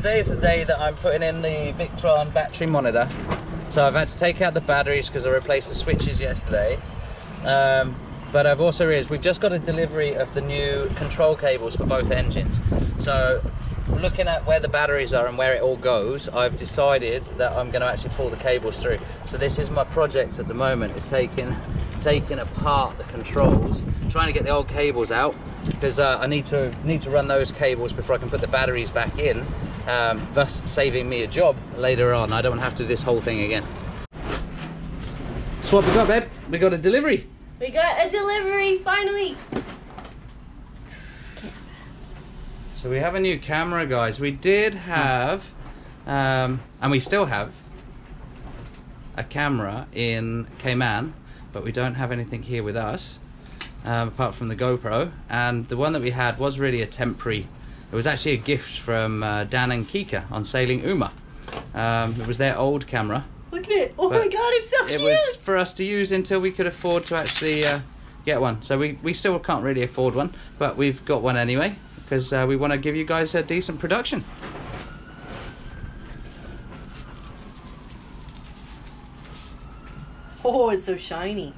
today is the day that I'm putting in the Victron battery monitor. So I've had to take out the batteries because I replaced the switches yesterday. But I've also realized we've just got a delivery of the new control cables for both engines. So looking at where the batteries are and where it all goes, I've decided that I'm going to actually pull the cables through. So this is my project at the moment, is taking apart the controls, trying to get the old cables out, because I need to run those cables before I can put the batteries back in, thus saving me a job later on. I don't have to do this whole thing again. So what we got, babe? We got a delivery. We got a delivery, finally! So we have a new camera, guys. We did have, and we still have, a camera in Cayman, but we don't have anything here with us, apart from the GoPro. And the one that we had was really a temporary, it was actually a gift from Dan and Kika on Sailing Uma. It was their old camera. Look at it! Oh my god, it's so cute! It was for us to use until we could afford to actually get one. So we still can't really afford one, but we've got one anyway, because we want to give you guys a decent production. Oh, it's so shiny.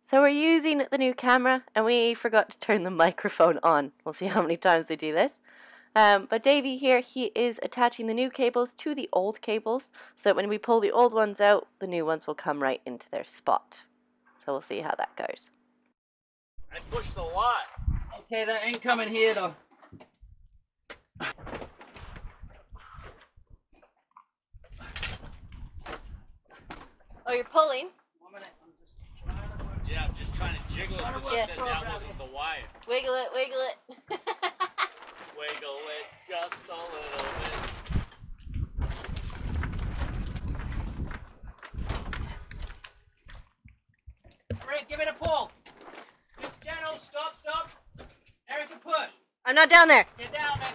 So we're using the new camera and we forgot to turn the microphone on. We'll see how many times we do this. But Davy here, he is attaching the new cables to the old cables, so that when we pull the old ones out, the new ones will come right into their spot. So we'll see how that goes. I pushed a lot. Okay, that ain't coming here though. Oh, you're pulling? 1 minute, I'm just trying to work. Yeah, I'm just trying to jiggle it because Yeah. I said that wasn't the wire. Wiggle it, wiggle it. Wiggle it just a little bit. Rick, give it a pull. Just gentle, stop. Erica, push. I'm not down there. Get down there.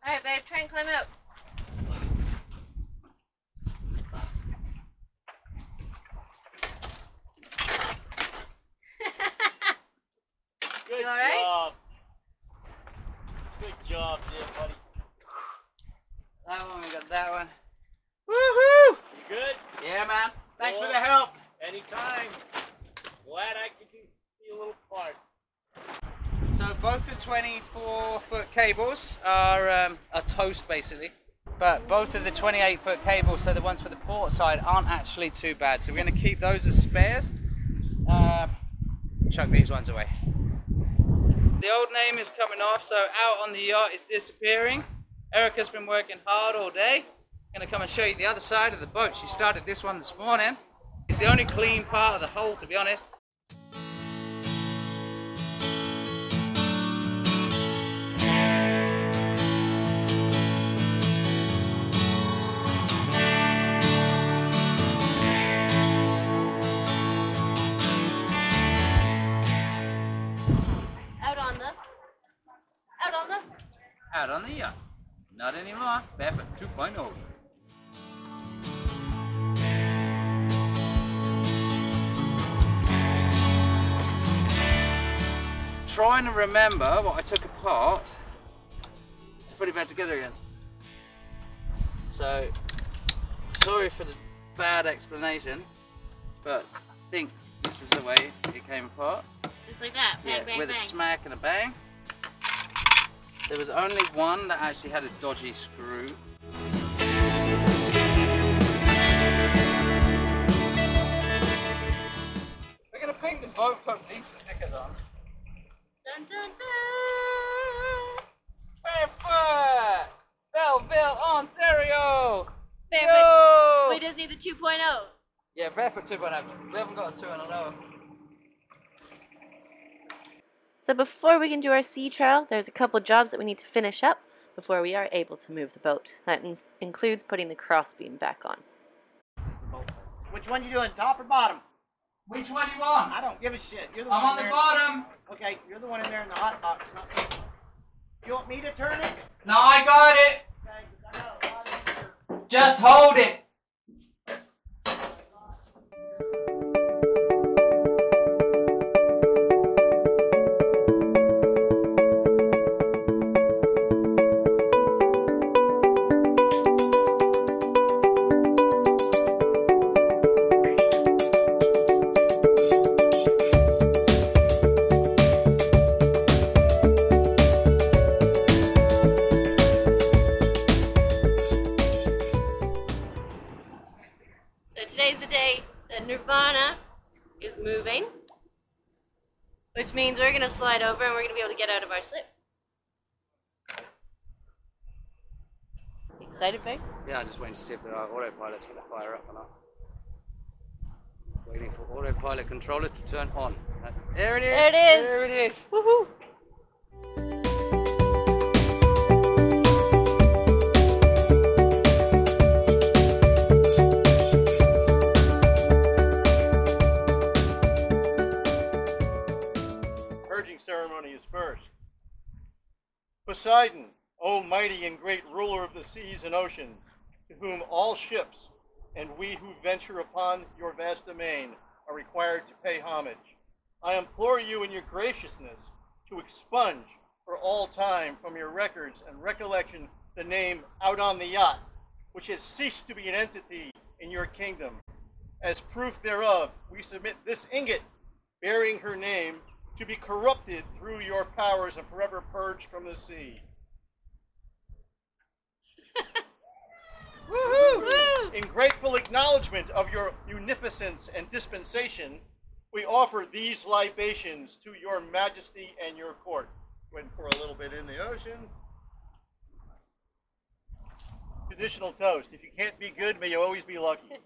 Alright, babe, try and climb out. Good You all right? job. Good job, dear buddy. That one, we got that one. Woohoo! You good? Yeah, man. Thanks for Cool. the help. Anytime. Glad I could be a little part. So both the 24-foot cables are toast basically, but both of the 28-foot cables, so the ones for the port side, aren't actually too bad. So we're going to keep those as spares. Chuck these ones away. The old name is coming off, so out on the yacht is disappearing. Erica's been working hard all day. I'm going to come and show you the other side of the boat. She started this one this morning. It's the only clean part of the hull, to be honest. Out on the yacht. Not anymore. Barefoot 2.0. Trying to remember what I took apart to put it back together again. So, sorry for the bad explanation, but I think this is the way it came apart. Just like that. Bang, Yeah, bang, with bang. a smack and a bang. There was only one that actually had a dodgy screw. We're gonna paint the boat, put decent stickers on. Dun, dun, dun. Barefoot! Belleville, Ontario! Barefoot. Yo! We just need the 2.0. Yeah, Barefoot 2.0. We haven't got a 2.0. So before we can do our sea trial, there's a couple jobs that we need to finish up before we are able to move the boat. That includes putting the crossbeam back on. Which one you doing, top or bottom? Which one do you want? I don't give a shit. You're the I'm one on the there. bottom. Okay, you're the one in there in the hot box, not me. You want me to turn it? No, I got it. Okay, 'cause I got a lot of this here. Just hold it. Nirvana is moving, which means we're going to slide over and we're going to be able to get out of our slip. Excited, babe? Yeah, I'm just waiting to see if the autopilot's going to fire up or not. Waiting for autopilot controller to turn on. There it is! There it is! There it is! Woohoo! Purging ceremony is first. Poseidon, O mighty and great ruler of the seas and oceans, to whom all ships and we who venture upon your vast domain are required to pay homage, I implore you in your graciousness to expunge for all time from your records and recollection the name Out on the Yacht, which has ceased to be an entity in your kingdom. As proof thereof, we submit this ingot bearing her name to be corrupted through your powers and forever purged from the sea. Woohoo! In grateful acknowledgement of your munificence and dispensation, we offer these libations to your majesty and your court. Go ahead and pour a little bit in the ocean. Traditional toast. If you can't be good, may you always be lucky.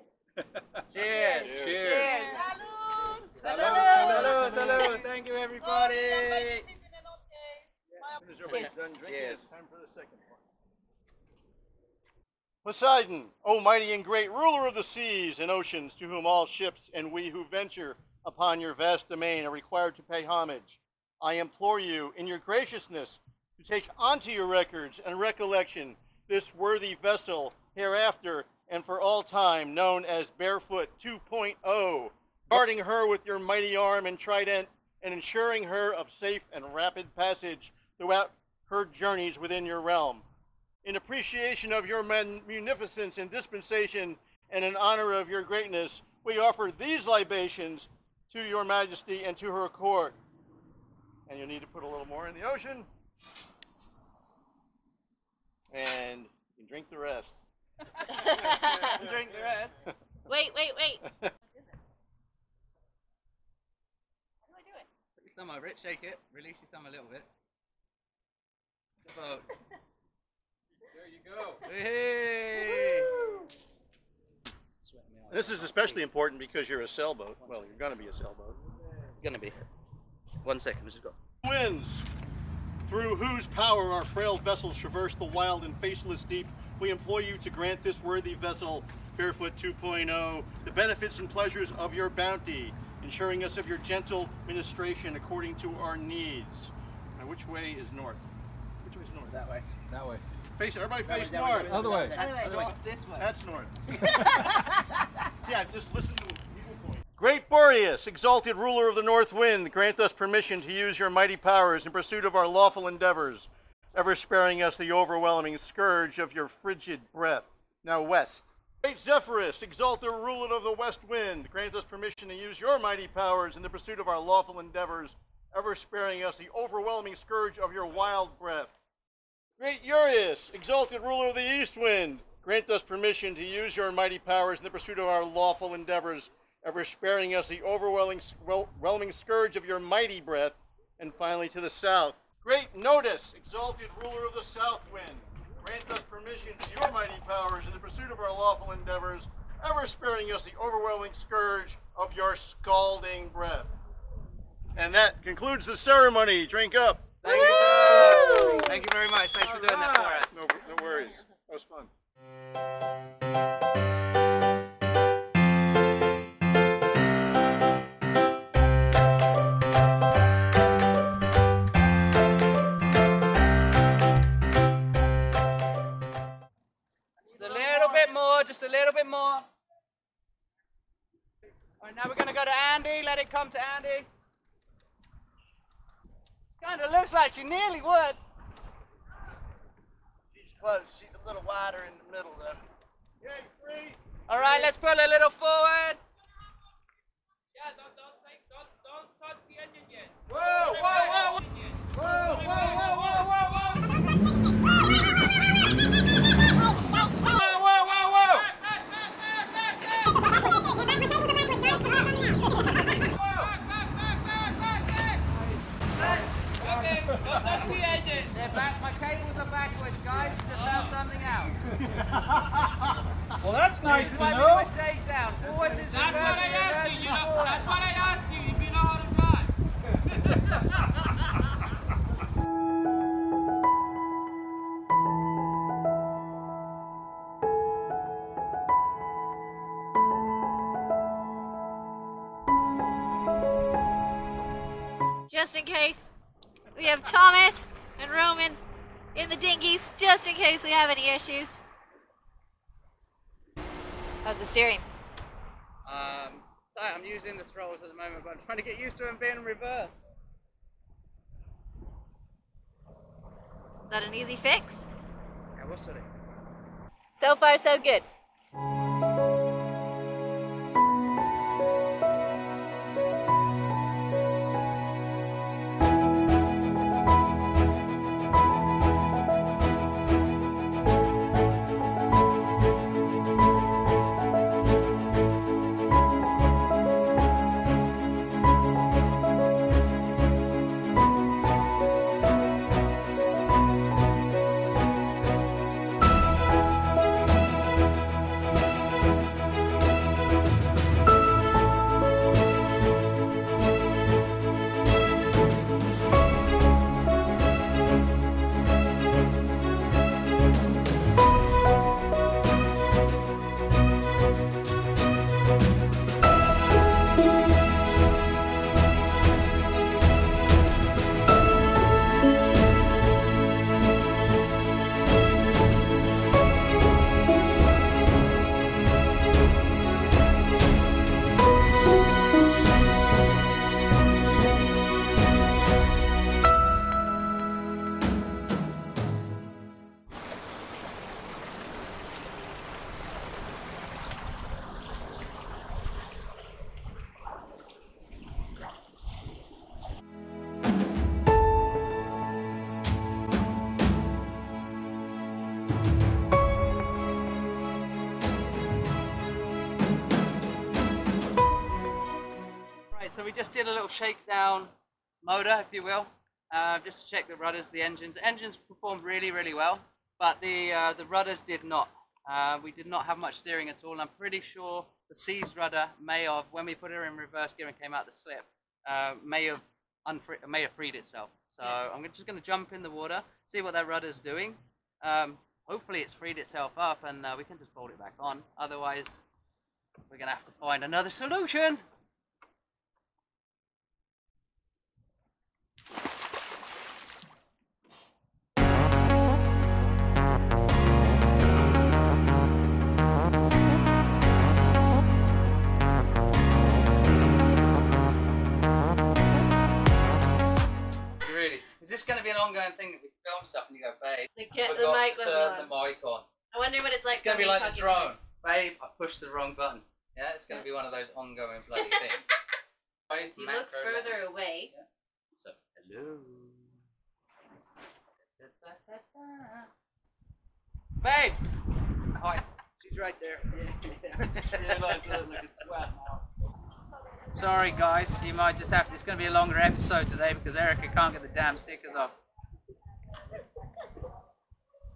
Cheers! Cheers. Cheers! Salud! Salud! Salud! Thank you, everybody! As soon as everybody's done drinking, Cheers. it's time for the second one. Poseidon, O mighty and great ruler of the seas and oceans, to whom all ships and we who venture upon your vast domain are required to pay homage, I implore you, in your graciousness, to take onto your records and recollection this worthy vessel hereafter and for all time known as Barefoot 2.0, guarding her with your mighty arm and trident and ensuring her of safe and rapid passage throughout her journeys within your realm. In appreciation of your munificence and dispensation and in honor of your greatness, we offer these libations to your majesty and to her court. And you'll need to put a little more in the ocean. And you can drink the rest. Drink the rest. Wait. Put your thumb over it, shake it, release your thumb a little bit. About. There you go. Hey! This is especially important because you're a sailboat. Well, you're going to be a sailboat. Gonna be. 1 second, let's just go. Winds, through whose power our frail vessels traverse the wild and faceless deep, we implore you to grant this worthy vessel, Barefoot 2.0, the benefits and pleasures of your bounty, ensuring us of your gentle ministration according to our needs. Now, which way is north? Which way is north? That way. That way. Face, everybody face That way, north. Other way. Other way. This way. That's north. Yeah, just listen to people point. Great Boreas, exalted ruler of the north wind, grant us permission to use your mighty powers in pursuit of our lawful endeavors, ever sparing us the overwhelming scourge of your frigid breath. Now west. Great Zephyrus, exalted ruler of the west wind, grant us permission to use your mighty powers in the pursuit of our lawful endeavors, ever sparing us the overwhelming scourge of your wild breath. Great Urias, exalted ruler of the east wind, grant us permission to use your mighty powers in the pursuit of our lawful endeavors, ever sparing us the overwhelming scourge of your mighty breath. And finally to the south. Great Notus, exalted ruler of the south wind, grant us permission to use your mighty powers in the pursuit of our lawful endeavors, ever sparing us the overwhelming scourge of your scalding breath. And that concludes the ceremony. Drink up. Thank you, sir. Thank you very much. Thanks for doing that for us. No worries. That was fun. Just a little bit more, just a little bit more. All right, now we're going to go to Andy. Let it come to Andy. Kind of looks like she nearly would. She's close. She's a little wider in the middle, though. Okay, 3. All right, let's pull a little forward. Yeah, don't touch the engine yet. Whoa, whoa, whoa, whoa, whoa, whoa, whoa, whoa, whoa. Whoa, whoa, whoa, whoa. guys. Just found something out. Well, that's nice to Why we do know. a shakedown. Forwards is That's what reverse, I asked reverse you. is You know, forward. that's what I asked you. If you know how to fly. Just in case, we have Thomas and Roman in the dinghies, just in case we have any issues. How's the steering? I'm using the throttles at the moment, but I'm trying to get used to them being in reverse. Is that an easy fix? Yeah, what's it? So far, so good. So we just did a little shakedown motor, if you will, just to check the rudders, the engines. The engines performed really, really well, but the rudders did not. We did not have much steering at all, and I'm pretty sure the seized rudder may have, when we put her in reverse gear and came out the slip, may have freed itself. So I'm just going to jump in the water, see what that rudder's doing. Hopefully it's freed itself up, and we can just fold it back on. Otherwise, we're going to have to find another solution. Is this going to be an ongoing thing that we film stuff and you go, babe, The forgot mic to wasn't turn on. the mic on? I wonder what it's like. It's going to be when like the we drone. Babe, I pushed the wrong button. Yeah, it's going to be one of those ongoing bloody things. Right, You look macro further lens. away. Yeah. So, hello. Babe! Hi. She's right there. Sorry guys, you might just have to, it's going to be a longer episode today because Erica can't get the damn stickers off.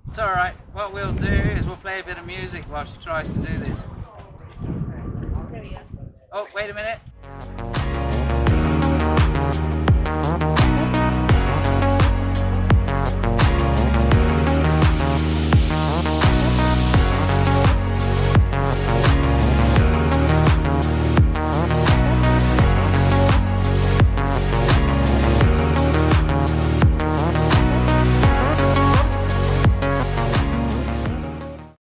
It's alright, what we'll do is we'll play a bit of music while she tries to do this. Oh, wait a minute.